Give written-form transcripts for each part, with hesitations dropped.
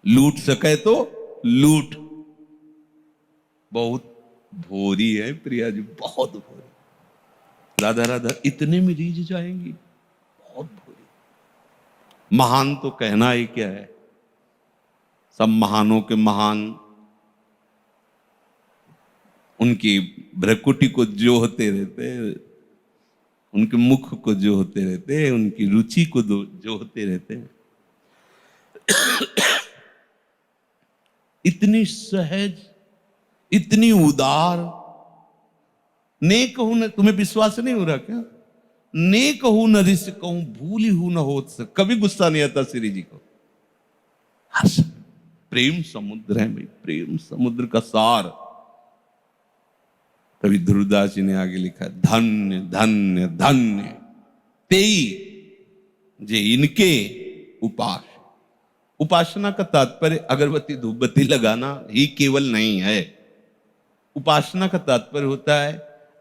लूट सके तो लूट। बहुत भोरी है प्रिया जी, बहुत भोरी। राधा राधा इतने में रीझ जाएंगी, बहुत भोरी। महान तो कहना ही क्या है, सब महानों के महान उनकी भ्रकुटी को जोहते रहते, उनके मुख को जोहते रहते, उनकी रुचि को जोहते रहते हैं। इतनी सहज, इतनी उदार। नेक हूं न, तुम्हें विश्वास नहीं हो रहा क्या? नेक हूं न ऋष कहूं, भूली हूं न होत। कभी गुस्सा नहीं आता श्री जी को। हर्ष, प्रेम समुद्र है भाई, प्रेम समुद्र का सार। कभी ध्रुवदास जी ने आगे लिखा, धन्य धन्य धन्य तेई जे इनके उपास। उपासना का तात्पर्य अगरबत्ती धूपबत्ती लगाना ही केवल नहीं है। उपासना का तात्पर्य होता है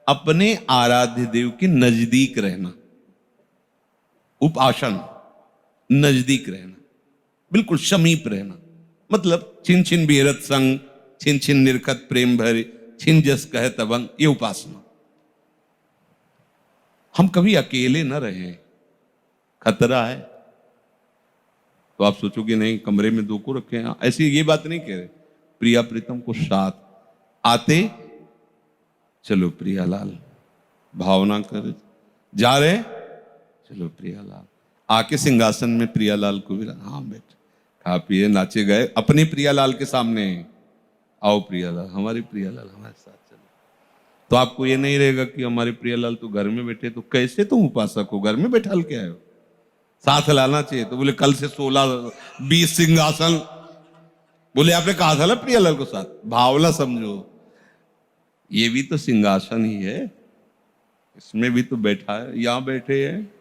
अपने आराध्य देव के नजदीक रहना। उपासन, नजदीक रहना, बिल्कुल समीप रहना। मतलब छिन छिन बिहरत संग, छिन छिन निरखत प्रेम भरे, छिन जस कह तबंग, ये उपासना। हम कभी अकेले न रहे, खतरा है। तो आप सोचोगे नहीं कमरे में दो को रखे हैं, ऐसी ये बात नहीं कह रहे। प्रिया प्रीतम को साथ आते, चलो प्रियालाल, भावना कर जा रहे, चलो प्रियालाल। आके सिंहासन में प्रियालाल को भी, हाँ बेटा, खा पिए नाचे गए अपने प्रियालाल के सामने। आओ प्रियालाल, हमारे प्रियालाल हमारे साथ चलो। तो आपको ये नहीं रहेगा कि हमारे प्रियालाल तो घर में बैठे, तो कैसे तुम उपासक हो, घर में बैठा के आए हो? साथ लाना चाहिए। तो बोले कल से 16-20 सिंहासन। बोले आपने कहा था ना प्रियालाल को साथ। भावना समझो, ये भी तो सिंहासन ही है, इसमें भी तो बैठा है। यहां बैठे हैं,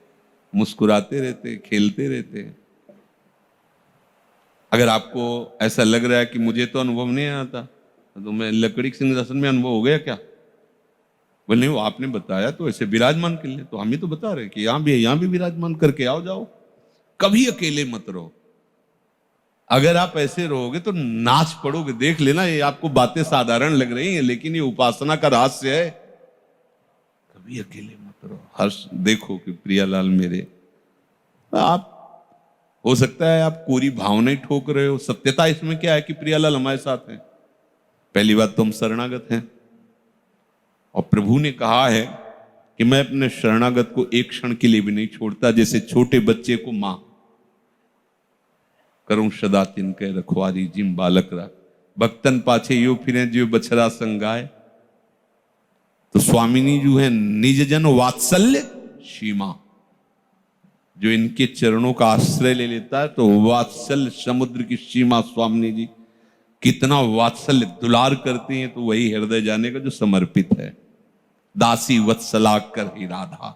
मुस्कुराते रहते, खेलते रहते। अगर आपको ऐसा लग रहा है कि मुझे तो अनुभव नहीं आता, तो मैं लकड़ी के सिंहासन में अनुभव हो गया क्या? बोले नहीं, वो आपने बताया तो ऐसे विराजमान कर ले। तो हम ही तो बता रहे कि यहां भी है, यहां भी विराजमान करके आओ जाओ। कभी अकेले मत रहो। अगर आप ऐसे रहोगे तो नाच पड़ोगे। देख लेना, ये आपको बातें साधारण लग रही हैं, लेकिन ये उपासना का रहस्य है। कभी अकेले मत रहो। हर्ष देखो कि प्रियालाल मेरे, आप हो सकता है आप कोरी भावना ही ठोक रहे हो। सत्यता इसमें क्या है कि प्रियालाल हमारे साथ है। पहली बात तो हम शरणागत हैं, और प्रभु ने कहा है कि मैं अपने शरणागत को एक क्षण के लिए भी नहीं छोड़ता। जैसे छोटे बच्चे को मां करूं सदा तिनके रखवारी, जिम बालक रख भक्तन पाछे यो फिरे जो बछरा संगाय। तो स्वामिनी जो है निज जन वात्सल्य सीमा, जो इनके चरणों का आश्रय ले लेता है, तो वात्सल्य समुद्र की सीमा स्वामिनी जी कितना वात्सल्य दुलार करती हैं। तो वही हृदय जाने का जो समर्पित है। दासी वत्सला कर ही राधा,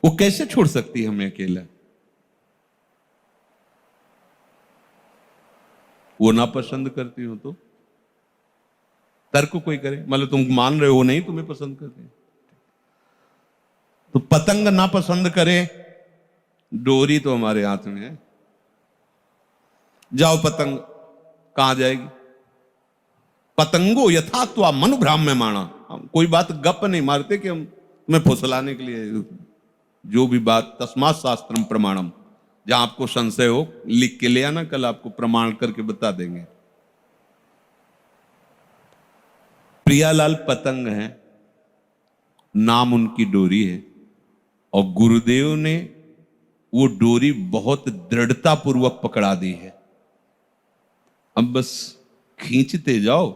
वो कैसे छोड़ सकती है हमें अकेला? वो ना पसंद करती हो तो तर्क कोई करे, मतलब तुम मान रहे हो नहीं तुम्हें पसंद करते, तो पतंग ना पसंद करे, डोरी तो हमारे हाथ में है। जाओ पतंग, कहां जाएगी? पतंगो यथात्वा मनु भ्राम्य माना। हम कोई बात गप नहीं मारते कि हम तुम्हें फुसलाने के लिए। जो भी बात तस्मात् शास्त्रम प्रमाणम, जहां आपको संशय हो लिख के ले आना, कल आपको प्रमाण करके बता देंगे। प्रियालाल पतंग है, नाम उनकी डोरी है, और गुरुदेव ने वो डोरी बहुत दृढ़ता पूर्वक पकड़ा दी है। अब बस खींचते जाओ,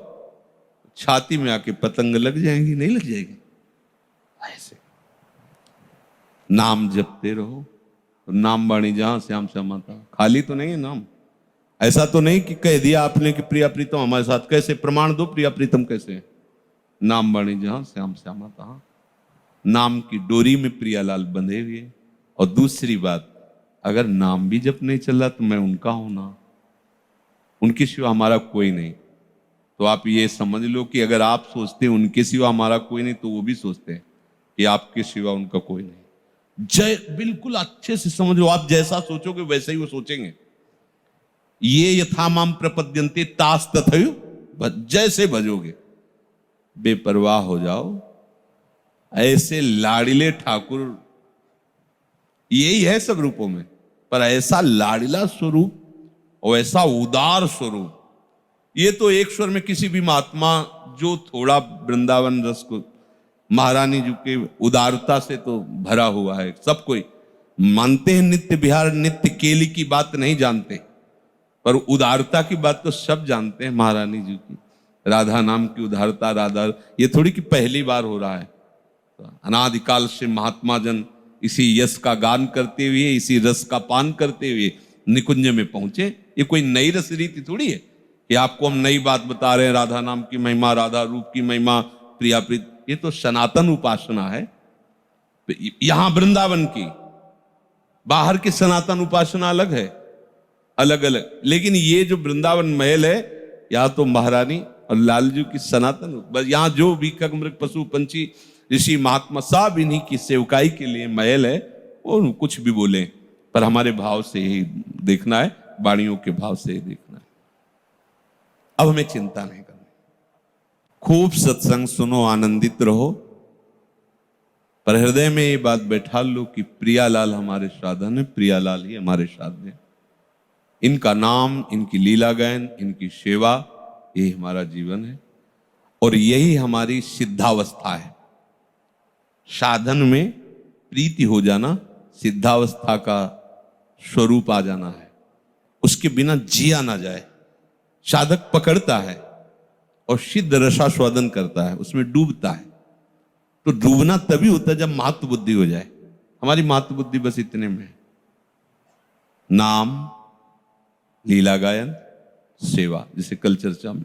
छाती में आके पतंग लग जाएंगी, नहीं लग जाएगी? ऐसे नाम जपते रहो। नाम बाणी जहां श्याम श्यामाता, खाली तो नहीं है नाम। ऐसा तो नहीं कि कह दिया आपने कि प्रिया प्रीतम हमारे साथ। कैसे प्रमाण दो, प्रिया प्रीतम कैसे? नाम बाणी जहां श्याम श्यामाता, नाम की डोरी में प्रियालाल बंधे हुए। और दूसरी बात, अगर नाम भी जप नहीं चल रहा तो मैं उनका हूं ना, उनके सिवा हमारा कोई नहीं। तो आप ये समझ लो कि अगर आप सोचते हैं उनके सिवा हमारा कोई नहीं, तो वो भी सोचते हैं कि आपके सिवा उनका कोई नहीं। जय बिल्कुल अच्छे से समझ लो, आप जैसा सोचोगे वैसे ही वो सोचेंगे। ये यथा माम प्रपद्यन्ते तास तथैव, जैसे भजोगे, बेपरवाह हो जाओ। ऐसे लाड़िले ठाकुर, यही है सब रूपों में, पर ऐसा लाड़िला स्वरूप और ऐसा उदार स्वरूप, ये तो एक स्वर में किसी भी महात्मा जो थोड़ा वृंदावन रस को, महारानी जी के उदारता से तो भरा हुआ है। सब कोई मानते हैं नित्य विहार, नित्य केली की बात नहीं जानते, पर उदारता की बात तो सब जानते हैं। महारानी जी की राधा नाम की उदारता, राधा, ये थोड़ी कि पहली बार हो रहा है। अनादिकाल से महात्मा जन इसी यश का गान करते हुए, इसी रस का पान करते हुए निकुंज में पहुंचे। ये कोई नई रस रीति थोड़ी है कि आपको हम नई बात बता रहे हैं, राधा नाम की महिमा, राधा रूप की महिमा, प्रिया प्रीत। ये तो सनातन उपासना है। यहां वृंदावन की, बाहर की सनातन उपासना अलग है, अलग अलग। लेकिन ये जो वृंदावन महल है, यहाँ तो महारानी और लालजू की सनातन, बस यहाँ जो भी मृग पशु पंछी ऋषि महात्मा सब इन्हीं की सेवकाई के लिए महल है। वो कुछ भी बोले, पर हमारे भाव से ही देखना है, वाणियों के भाव से ही देखना है। अब हमें चिंता नहीं करनी, खूब सत्संग सुनो, आनंदित रहो, पर हृदय में ये बात बैठा लो कि प्रियालाल हमारे साधन है, प्रियालाल ही हमारे साधन है। इनका नाम, इनकी लीला गायन, इनकी सेवा, ये हमारा जीवन है और यही हमारी सिद्धावस्था है। साधन में प्रीति हो जाना सिद्धावस्था का स्वरूप आ जाना है। उसके बिना जिया ना जाए। साधक पकड़ता है और सिद्ध रसास्वादन करता है, उसमें डूबता है। तो डूबना तभी होता है जब मातृ बुद्धि हो जाए। हमारी मातृ बुद्धि बस इतने में है, नाम, लीला गायन, सेवा, जैसे कल चर्चा में।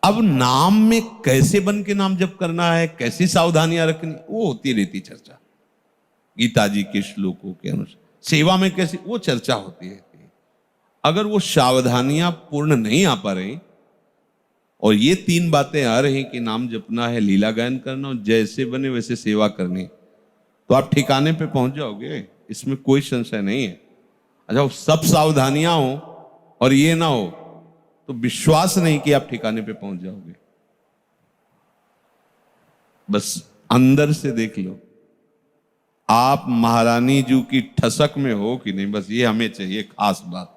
अब नाम में कैसे बन के नाम जप करना है, कैसी सावधानियां रखनी, वो होती रहती चर्चा गीता जी के श्लोकों के अनुसार। सेवा में कैसी, वो चर्चा होती है। अगर वो सावधानियां पूर्ण नहीं आ पा रही और ये तीन बातें आ रही कि नाम जपना है, लीला गायन करना और जैसे बने वैसे सेवा करनी, तो आप ठिकाने पे पहुंच जाओगे, इसमें कोई संशय नहीं है। अच्छा, सब सावधानियां हो और ये ना हो तो विश्वास नहीं कि आप ठिकाने पे पहुंच जाओगे। बस अंदर से देख लो आप महारानी जी की ठसक में हो कि नहीं, बस ये हमें चाहिए खास बात।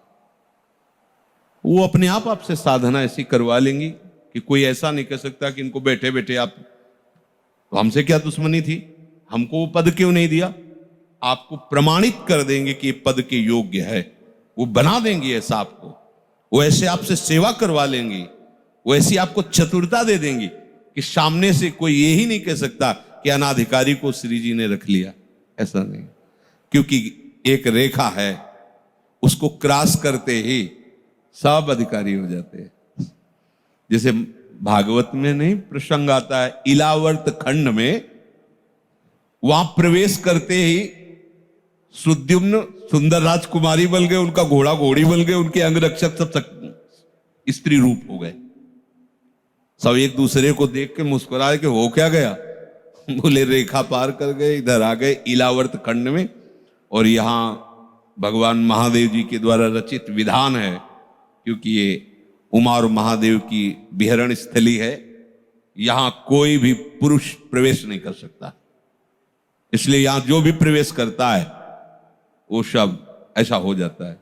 वो अपने आप आपसे साधना ऐसी करवा लेंगी कि कोई ऐसा नहीं कह सकता कि इनको बैठे बैठे आप, तो हमसे क्या दुश्मनी थी, हमको वो पद क्यों नहीं दिया। आपको प्रमाणित कर देंगे कि ये पद के योग्य है, वो बना देंगे ऐसा आपको, वो ऐसे आपसे सेवा करवा लेंगी, वो ऐसी आपको चतुरता दे देंगी कि सामने से कोई ये ही नहीं कह सकता कि अनाधिकारी को श्री जी ने रख लिया। ऐसा नहीं, क्योंकि एक रेखा है, उसको क्रॉस करते ही सब अधिकारी हो जाते हैं। जैसे भागवत में नहीं प्रसंग आता है, इलावर्त खंड में, वहां प्रवेश करते ही सुद्युम्न सुंदर राजकुमारी बन गए, उनका घोड़ा घोड़ी बन गए, उनके अंगरक्षक सब स्त्री रूप हो गए। सब एक दूसरे को देख के मुस्कुराए कि हो क्या गया, बोले रेखा पार कर गए, इधर आ गए इलावर्त खंड में। और यहां भगवान महादेव जी के द्वारा रचित विधान है, क्योंकि ये उमा और महादेव की विहरण स्थली है, यहां कोई भी पुरुष प्रवेश नहीं कर सकता। इसलिए यहां जो भी प्रवेश करता है वो सब ऐसा हो जाता है।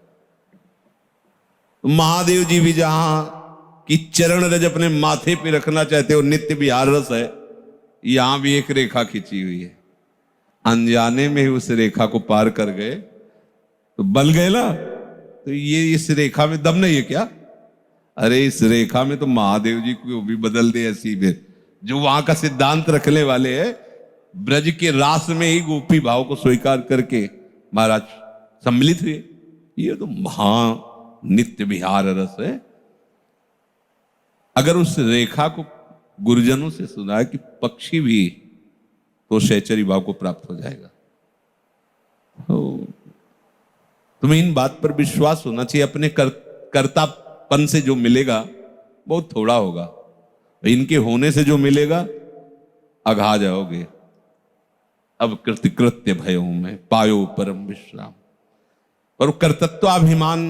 तो महादेव जी भी जहां की चरण रज अपने माथे पे रखना चाहते हो, नित्य विहार रस है, यहां भी एक रेखा खींची हुई है। अनजाने में ही उस रेखा को पार कर गए तो बल गए ना। तो ये इस रेखा में दम नहीं है क्या? अरे इस रेखा में तो महादेव जी को भी बदल दे ऐसी भी, जो वहां का सिद्धांत रखने वाले हैं। ब्रज के रास में ही गोपी भाव को स्वीकार करके महाराज सम्मिलित हुए। ये तो महा नित्य विहार रस है। अगर उस रेखा को गुरुजनों से सुना कि पक्षी भी तो सहचरी भाव को प्राप्त हो जाएगा। तुम्हें इन बात पर विश्वास होना चाहिए। अपने कर्तापन से जो मिलेगा बहुत थोड़ा होगा, इनके होने से जो मिलेगा अघा जाओगे। अब कृतकृत्य भयो में पायो परम विश्राम। और कर्तृत्वाभिमान,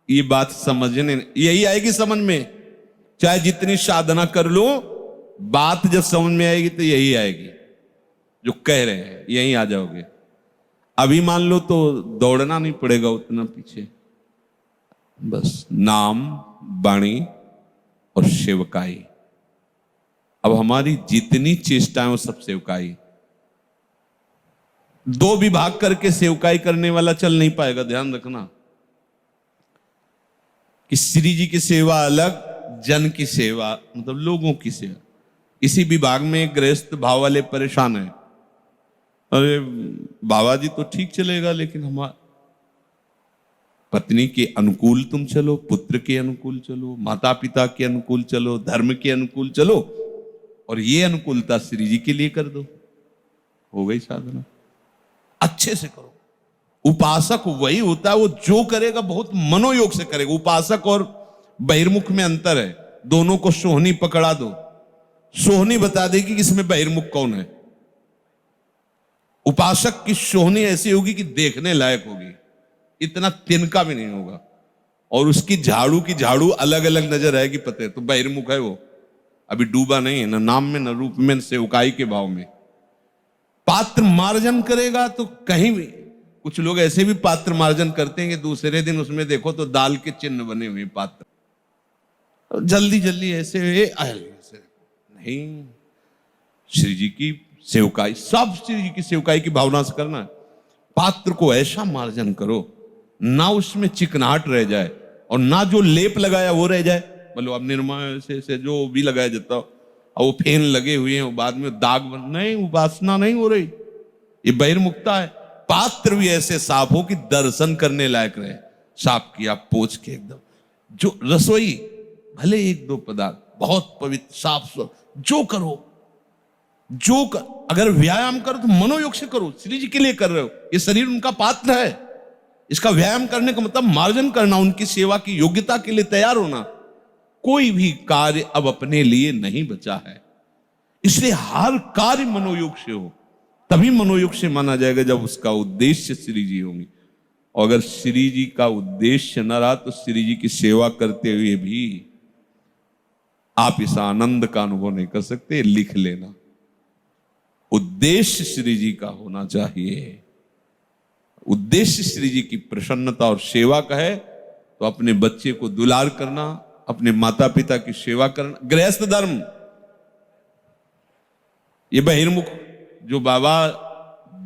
ये बात समझने यही आएगी समझ में, चाहे जितनी साधना कर लो, बात जब समझ में आएगी तो यही आएगी जो कह रहे हैं, यही आ जाओगे। अभी मान लो तो दौड़ना नहीं पड़ेगा उतना पीछे, बस नाम, वाणी और सेवकाई। अब हमारी जितनी चेष्टाएं वो सब सेवकाई। दो विभाग करके सेवकाई करने वाला चल नहीं पाएगा। ध्यान रखना कि श्री जी की सेवा अलग, जन की सेवा मतलब लोगों की सेवा। इसी विभाग में गृहस्थ भाव वाले परेशान है। अरे बाबा जी तो ठीक चलेगा, लेकिन हमारा पत्नी के अनुकूल तुम चलो, पुत्र के अनुकूल चलो, माता पिता के अनुकूल चलो, धर्म के अनुकूल चलो, और ये अनुकूलता श्री जी के लिए कर दो, हो गई साधना। अच्छे से करो। उपासक वही होता है, वो जो करेगा बहुत मनोयोग से करेगा। उपासक और बहिर्मुख में अंतर है। दोनों को सोहनी पकड़ा दो, सोहनी बता देगी कि इसमें बहिर्मुख कौन है। उपासक की सोहनी ऐसी होगी कि देखने लायक होगी, इतना तिनका भी नहीं होगा, और उसकी झाड़ू की झाड़ू अलग अलग नजर आएगी, पता है तो बहिर्मुख है वो, अभी डूबा नहीं है, न नाम में न रूप में, न सेवकाई के भाव में। पात्र मार्जन करेगा तो कहीं भी, कुछ लोग ऐसे भी पात्र मार्जन करते हैं कि दूसरे दिन उसमें देखो तो दाल के चिन्ह बने हुए पात्र, जल्दी जल्दी ऐसे नहीं। श्री जी की सेवकाई, सब श्री जी की सेवकाई की भावना से करना है। पात्र को ऐसा मार्जन करो ना उसमें चिकनाहट रह जाए, और ना जो लेप लगाया वो रह जाए। मतलब अब निर्मा से जो भी लगाया जाता हो, और वो फेन लगे हुए हैं, बाद में दाग बन, नहीं, उपासना नहीं हो रही, ये बहिर्मुखता है। पात्र भी ऐसे साफ हो कि दर्शन करने लायक रहे, साफ किया पोंछ के एकदम। जो रसोई भले एक दो पदार्थ बहुत पवित्र साफ, जो करो जो कर, अगर व्यायाम करो तो मनोयोग से करो, श्री जी के लिए कर रहे हो, ये शरीर उनका पात्र है। इसका व्यायाम करने का मतलब मार्जन करना, उनकी सेवा की योग्यता के लिए तैयार होना। कोई भी कार्य अब अपने लिए नहीं बचा है, इसलिए हर कार्य मनोयोग से हो, तभी मनोयोग से माना जाएगा जब उसका उद्देश्य श्री जी होंगे। और अगर श्री जी का उद्देश्य न रहा तो श्री जी की सेवा करते हुए भी आप इस आनंद का अनुभव नहीं कर सकते। लिख लेना, उद्देश्य श्री जी का होना चाहिए। उद्देश्य श्री जी की प्रसन्नता और सेवा का है तो अपने बच्चे को दुलार करना, अपने माता पिता की सेवा करना, गृहस्थ धर्म। ये बहिर्मुख जो बाबा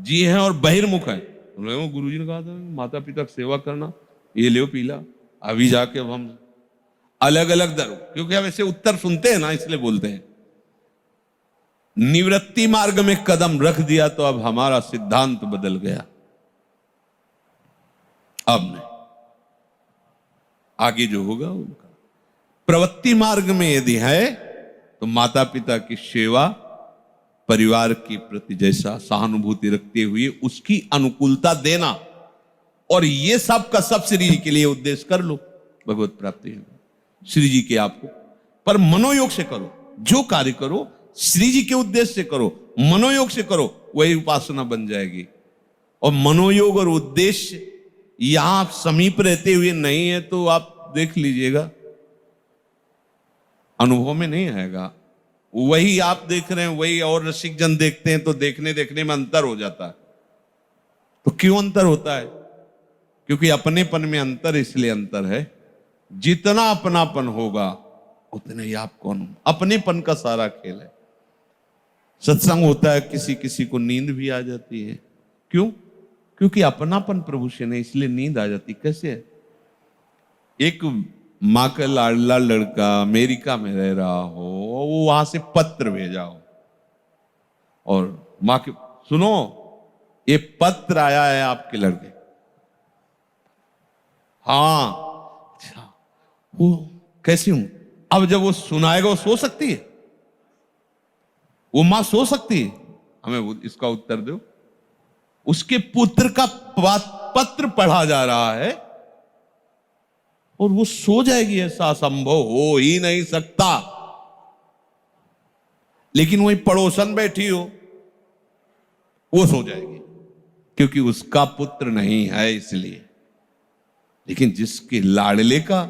जी हैं और बहिर्मुख हैं, गुरु जी ने कहा था माता पिता की सेवा करना, ये ले पीला। अभी जाके अब हम अलग अलग धर्म, क्योंकि हम ऐसे उत्तर सुनते हैं ना, इसलिए बोलते हैं। निवृत्ति मार्ग में कदम रख दिया तो अब हमारा सिद्धांत बदल गया। अब नहीं, आगे जो होगा उनका। प्रवृत्ति मार्ग में यदि है तो माता पिता की सेवा, परिवार के प्रति जैसा सहानुभूति रखते हुए उसकी अनुकूलता देना, और ये सब का सब श्री जी के लिए उद्देश्य कर लो, भगवत प्राप्ति है। श्री जी के आपको पर मनोयोग से करो, जो कार्य करो श्री जी के उद्देश्य से करो, मनोयोग से करो, वही उपासना बन जाएगी। और मनोयोग और उद्देश्य यहां आप समीप रहते हुए नहीं है तो आप देख लीजिएगा, अनुभव में नहीं आएगा। वही आप देख रहे हैं, वही और रसिक जन देखते हैं, तो देखने देखने में अंतर हो जाता है। तो क्यों अंतर होता है? क्योंकि अपनेपन में अंतर इसलिए अंतर है, जितना अपनापन होगा उतने ही आपको अपनेपन का सारा खेल है। सत्संग होता है, किसी किसी को नींद भी आ जाती है। क्यों? क्योंकि अपनापन प्रभु से नहीं, इसलिए नींद आ जाती। कैसे है? एक माँ का लाडला लड़का अमेरिका में रह रहा हो, वो वहां से पत्र भेजा हो, और माँ के सुनो ये पत्र आया है आपके लड़के। हाँ, अच्छा, वो कैसी हूं? अब जब वो सुनाएगा, वो सो सकती है? वो मां सो सकती है? हमें इसका उत्तर दो। उसके पुत्र का पत्र पढ़ा जा रहा है और वो सो जाएगी? ऐसा संभव हो ही नहीं सकता। लेकिन वही पड़ोसन बैठी हो, वो सो जाएगी, क्योंकि उसका पुत्र नहीं है इसलिए। लेकिन जिसके लाडले का,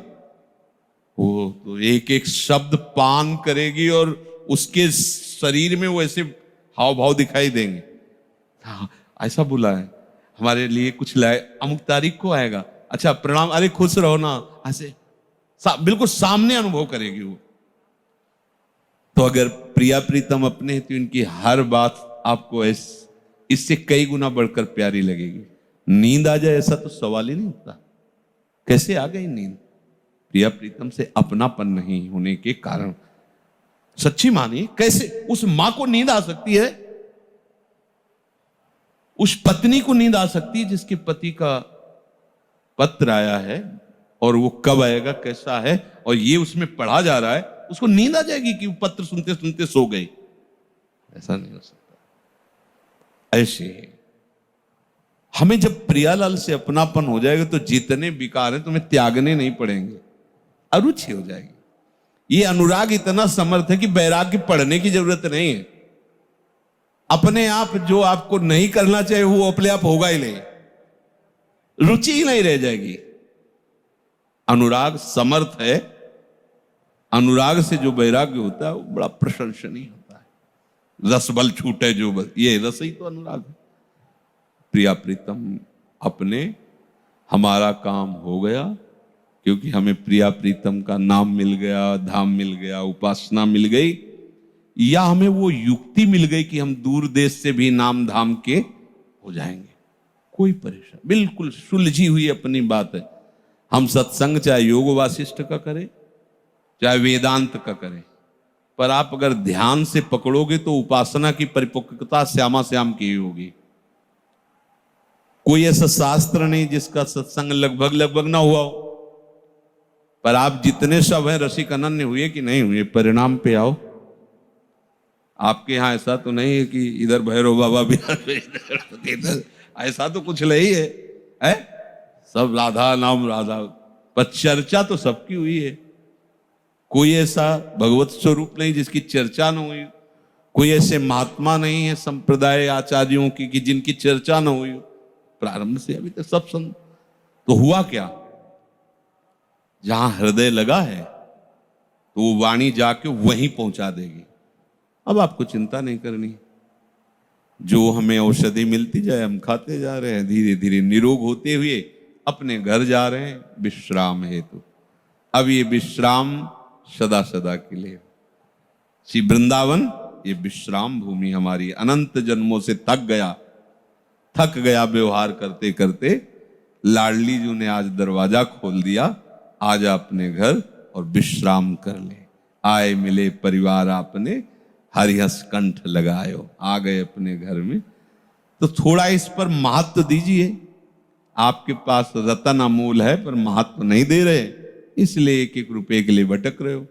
वो तो एक एक शब्द पान करेगी और उसके शरीर में वो ऐसे हाव भाव दिखाई देंगे। हाँ, ऐसा बोला है हमारे लिए, कुछ लाए, अमुक तारीख को आएगा, अच्छा प्रणाम, अरे खुश रहो ना, ऐसे बिल्कुल सामने अनुभव करेगी वो। तो अगर प्रिया प्रीतम अपने हैं तो इनकी हर बात आपको इससे कई गुना बढ़कर प्यारी लगेगी। नींद आ जाए ऐसा तो सवाल ही नहीं होता। कैसे आ गई नींद? प्रिया प्रीतम से अपनापन नहीं होने के कारण। सच्ची मानिए, कैसे उस मां को नींद आ सकती है, उस पत्नी को नींद आ सकती है जिसके पति का पत्र आया है, और वो कब आएगा, कैसा है, और ये उसमें पढ़ा जा रहा है, उसको नींद आ जाएगी कि वो पत्र सुनते सुनते सो गई? ऐसा नहीं हो सकता। ऐसे हमें जब प्रियालाल से अपनापन हो जाएगा तो जितने विकार हैं तुम्हें त्यागने नहीं पड़ेंगे, अरुचि हो जाएगी। ये अनुराग इतना समर्थ है कि वैराग्य पढ़ने की जरूरत नहीं है। अपने आप जो आपको नहीं करना चाहिए वो अपने आप होगा ही नहीं, रुचि ही नहीं रह जाएगी। अनुराग समर्थ है। अनुराग से जो वैराग्य होता है वो बड़ा प्रशंसनीय होता है। रस बल छूटे जो बल, ये रस ही तो अनुराग है। प्रिया प्रीतम अपने, हमारा काम हो गया, क्योंकि हमें प्रिया प्रीतम का नाम मिल गया, धाम मिल गया, उपासना मिल गई, या हमें वो युक्ति मिल गई कि हम दूर देश से भी नाम धाम के हो जाएंगे। कोई परेशान, बिल्कुल सुलझी हुई अपनी बात है। हम सत्संग चाहे योग वासिष्ठ का करें, चाहे वेदांत का करें, पर आप अगर ध्यान से पकड़ोगे तो उपासना की परिपक्वता श्यामा श्याम की होगी। कोई ऐसा शास्त्र नहीं जिसका सत्संग लगभग लगभग ना हुआ हो, पर आप जितने सब हैं रसिक अनन्य हुए कि नहीं हुए, परिणाम पे आओ। आपके यहां ऐसा तो नहीं है कि इधर भैरव बाबा बिहार इधर, ऐसा तो कुछ नहीं है? सब राधा नाम राधा, पर चर्चा तो सबकी हुई है। कोई ऐसा भगवत स्वरूप नहीं जिसकी चर्चा न हुई। कोई ऐसे महात्मा नहीं है संप्रदाय आचार्यों की कि जिनकी चर्चा न हुई। प्रारंभ से अभी तक सब संत। तो हुआ क्या? जहां हृदय लगा है तो वो वाणी जाके वहीं पहुंचा देगी। अब आपको चिंता नहीं करनी, जो हमें औषधि मिलती जाए हम खाते जा रहे हैं, धीरे धीरे निरोग होते हुए अपने घर जा रहे हैं विश्राम हेतु। अब ये विश्राम सदा सदा के लिए। श्री वृंदावन ये विश्राम भूमि हमारी अनंत जन्मों से थक गया व्यवहार करते करते। लाडली जी ने आज दरवाजा खोल दिया, आजा अपने घर और विश्राम कर ले। आए मिले परिवार आपने, हरिहस कंठ लगायो। आ गए अपने घर में, तो थोड़ा इस पर महत्व दीजिए। आपके पास रतन अमूल है पर महत्व नहीं दे रहे, इसलिए एक एक रुपए के लिए भटक रहे हो।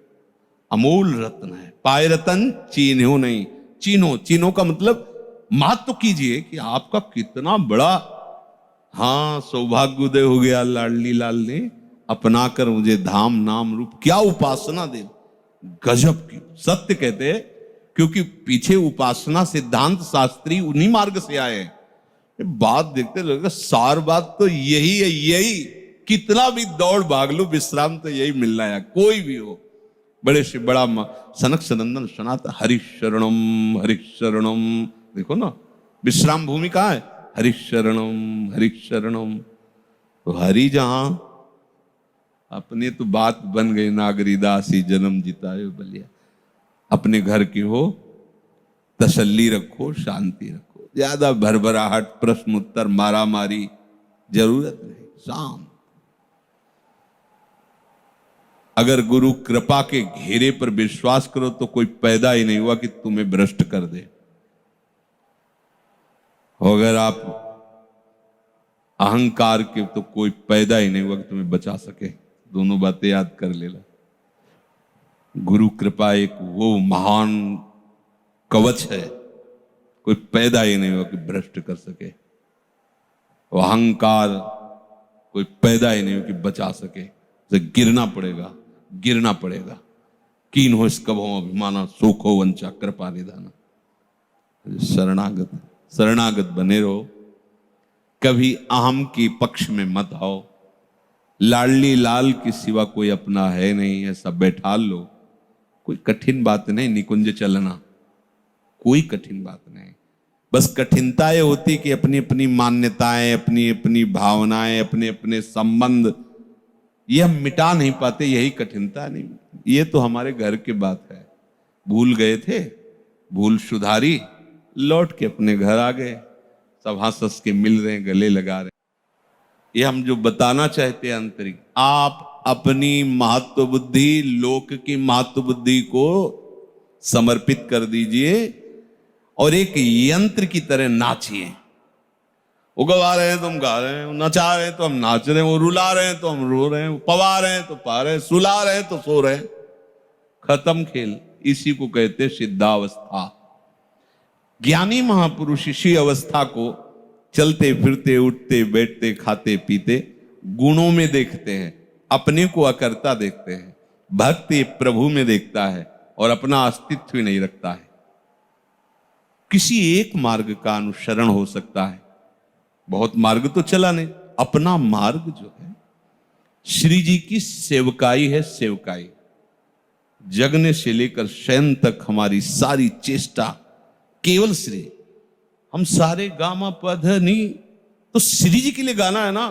अमूल रत्न है, पाए रतन चीन्हो नहीं। चीन्हो का मतलब महत्व कीजिए कि आपका कितना बड़ा, हाँ, सौभाग्योदय हो गया। लाडली लाल ने अपना कर मुझे धाम नाम रूप, क्या उपासना दे, गजब की। सत्य कहते हैं, क्योंकि पीछे उपासना सिद्धांत शास्त्री उन्हीं मार्ग से आए हैं। बात देखते लोग, सार बात तो यही है, यही। कितना भी दौड़ भाग लो, विश्राम तो यही मिलना है, कोई भी हो। बड़े से बड़ा सनक सनंदन सनातन हरिशरणम हरिशरणम। देखो ना, विश्राम भूमि कहाँ है? हरिशरणम हरिशरणम। तो हरि जहां, अपने तो बात बन गई, नागरीदासी जन्म जितायो बलिया। अपने घर की हो, तसल्ली रखो, शांति रखो। ज्यादा भरभराहट, प्रश्न उत्तर, मारा मारी जरूरत नहीं। शांत। अगर गुरु कृपा के घेरे पर विश्वास करो तो कोई पैदा ही नहीं हुआ कि तुम्हें भ्रष्ट कर दे। अगर आप अहंकार के, तो कोई पैदा ही नहीं हुआ कि तुम्हें बचा सके। दोनों बातें याद कर लेना। गुरु कृपा एक वो महान कवच है, कोई पैदा ही नहीं हुआ कि भ्रष्ट कर सके। वो अहंकार कोई पैदा ही नहीं हुआ कि बचा सके। उसे गिरना पड़ेगा। कीन हो इस कभो अभिमाना, सुख हो वंचा कृपा निधाना। शरणागत शरणागत बने रहो, कभी अहम के पक्ष में मत आओ। लाडली लाल के सिवा कोई अपना है नहीं, ऐसा बैठा लो। कोई कठिन बात नहीं निकुंज चलना, कोई कठिन बात नहीं। बस कठिनता ये होती कि अपनी अपनी मान्यताएं, अपनी अपनी भावनाएं, अपने अपने संबंध, ये हम मिटा नहीं पाते, यही कठिनता। नहीं, ये तो हमारे घर की बात है। भूल गए थे, भूल सुधारी, लौट के अपने घर आ गए, सब हंस हंस के मिल रहे हैं, गले लगा रहे हैं। ये हम जो बताना चाहते हैं आंतरिक, आप अपनी महत्व बुद्धि लोक की महत्व बुद्धि को समर्पित कर दीजिए और एक यंत्र की तरह नाचिए। वो गवा रहे हैं तो हम गा रहे हैं, नचा रहे हैं तो हम नाच रहे हैं, वो रुला रहे हैं तो हम रो रहे हैं, पवा रहे हैं तो पा रहे हैं, सुला रहे हैं तो सो रहे हैं। खत्म खेल। इसी को कहते सिद्धावस्था। ज्ञानी महापुरुष इसी अवस्था को चलते फिरते उठते बैठते खाते पीते गुणों में देखते हैं, अपने को अकर्ता देखते हैं। भक्ति प्रभु में देखता है और अपना अस्तित्व ही नहीं रखता है। किसी एक मार्ग का अनुसरण हो सकता है, बहुत मार्ग तो चला नहीं। अपना मार्ग जो है श्री जी की सेवकाई है, सेवकाई। जगने से लेकर शयन तक हमारी सारी चेष्टा केवल श्री। हम सारे गामा पधनी तो श्री जी के लिए गाना है ना,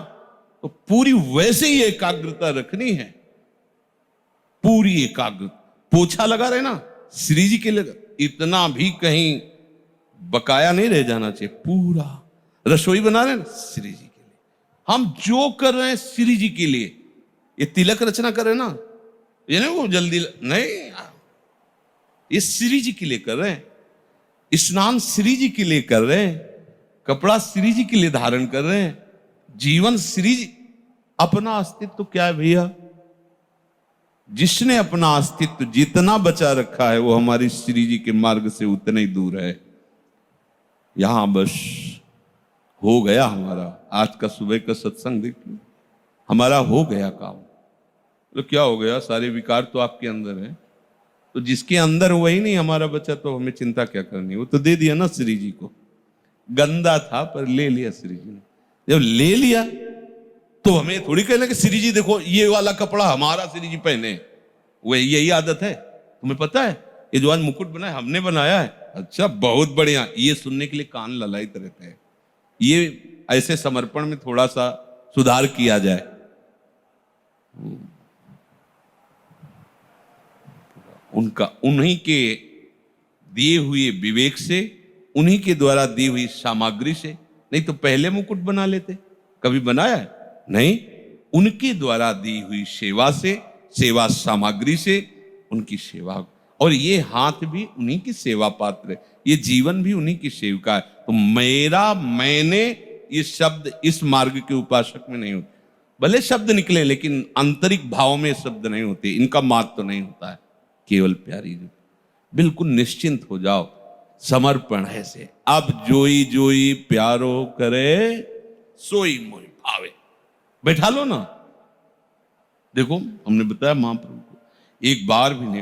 तो पूरी वैसे ही एकाग्रता रखनी है, पूरी एकाग्र। पोछा लगा रहे ना श्री जी के लिए, इतना भी कहीं बकाया नहीं रह जाना चाहिए। पूरा रसोई बना रहे हैं श्री जी के लिए, हम जो कर रहे हैं श्री जी के लिए। ये तिलक रचना कर रहे हैं ना, ये नहीं वो जल्दी नहीं, ये श्री जी के लिए कर रहे हैं। स्नान श्री जी के लिए कर रहे हैं, कपड़ा श्री जी के लिए धारण कर रहे हैं, जीवन श्री जी। अपना अस्तित्व क्या है भैया? जिसने अपना अस्तित्व जितना बचा रखा है वो हमारी श्री जी के मार्ग से उतना ही दूर है। यहां बस हो गया हमारा। आज का सुबह का सत्संग देख लो, हमारा हो गया काम। तो क्या हो गया? सारे विकार तो आपके अंदर है, तो जिसके अंदर वही नहीं हमारा बचा, तो हमें चिंता क्या करनी? वो तो दे दिया ना श्री जी को। गंदा था पर ले लिया श्री जी ने। जब ले लिया तो हमें थोड़ी कहना कि श्री जी देखो ये वाला कपड़ा हमारा श्री जी पहने। वो यही आदत है, तुम्हें पता है? ये जो आज मुकुट बना है हमने बनाया है। अच्छा, बहुत बढ़िया। ये सुनने के लिए कान ललायत रहते हैं। ये ऐसे समर्पण में थोड़ा सा सुधार किया जाए। उनका उन्हीं के दिए हुए विवेक से, उन्हीं के द्वारा दी हुई सामग्री से, नहीं तो पहले मुकुट बना लेते। कभी बनाया है? नहीं। उनके द्वारा दी हुई सेवा से, सेवा सामग्री से, उनकी सेवा। और ये हाथ भी उन्हीं की सेवा पात्र है, ये जीवन भी उन्हीं की सेविका है। तो मेरा, मैंने, ये शब्द इस मार्ग के उपासक में नहीं होते। भले शब्द निकले लेकिन आंतरिक भाव में शब्द नहीं होते, इनका मात तो नहीं होता है। केवल प्यारी जी, बिल्कुल निश्चिंत हो जाओ। समर्पण है से। अब जोई जोई प्यारो करे सोई मोई भावे। बैठा लो ना। देखो हमने बताया महाप्रभु को एक बार भी नहीं